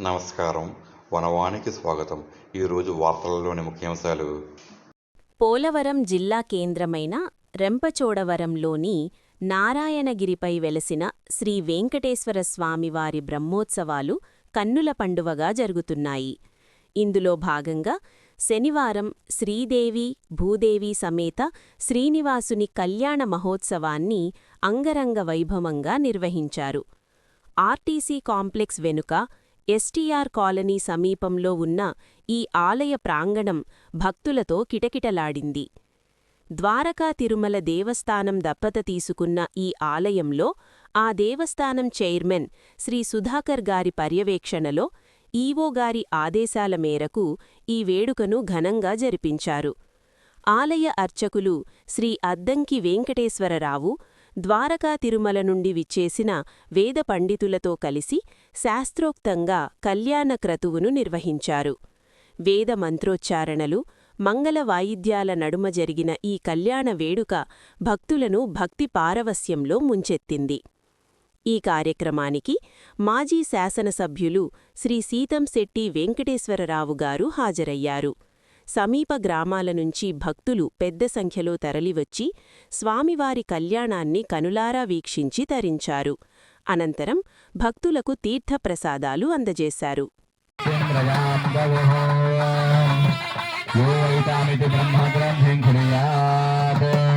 నమస్కారం. వనవానికి స్వాగతం. ఈరోజు వార్తలలోని ముఖ్యాంశాలు. పోలవరం జిల్లా కేంద్రమైన రెంపచోడవరంలోని నారాయణగిరిపై వెలసిన శ్రీ వెంకటేశ్వర స్వామివారి బ్రహ్మోత్సవాలు కన్నుల పండువగా జరుగుతున్నాయి. ఇందులో భాగంగా శనివారం శ్రీదేవి భూదేవి సమేత శ్రీనివాసుని కళ్యాణ మహోత్సవాన్ని అంగరంగ వైభవంగా నిర్వహించారు. ఆర్టీసీ కాంప్లెక్స్ వెనుక ఎస్టీఆర్ కాలనీ సమీపంలో ఉన్న ఈ ఆలయ ప్రాంగణం భక్తులతో కిటకిటలాడింది. ద్వారకా తిరుమల దేవస్థానం దత్తత తీసుకున్న ఈ ఆలయంలో ఆ దేవస్థానం చైర్మన్ శ్రీ సుధాకర్ గారి పర్యవేక్షణలో ఈవో గారి ఆదేశాల మేరకు ఈ వేడుకను ఘనంగా జరిపించారు. ఆలయ అర్చకులు శ్రీ అద్దంకి వెంకటేశ్వరరావు ద్వారకా తిరుమల నుండి విచ్చేసిన వేద పండితులతో కలిసి శాస్త్రోక్తంగా కళ్యాణ క్రతువును నిర్వహించారు. వేద మంత్రోచ్చారణలు, మంగళ వాయిద్యాల నడుమ జరిగిన ఈ కళ్యాణ వేడుక భక్తులను భక్తి పారవస్యంలో ముంచెత్తింది. ఈ కార్యక్రమానికి మాజీ శాసనసభ్యులు శ్రీ సీతంశెట్టి వెంకటేశ్వరరావు గారు హాజరయ్యారు. సమీప గ్రామాల నుంచి భక్తులు పెద్ద సంఖ్యలో తరలివచ్చి స్వామివారి కళ్యాణాన్ని కనులారా వీక్షించి తరించారు. అనంతరం భక్తులకు తీర్థప్రసాదాలు అందజేశారు. यो वैतामिति ब्रह्मग्रन्थिं क्रियात्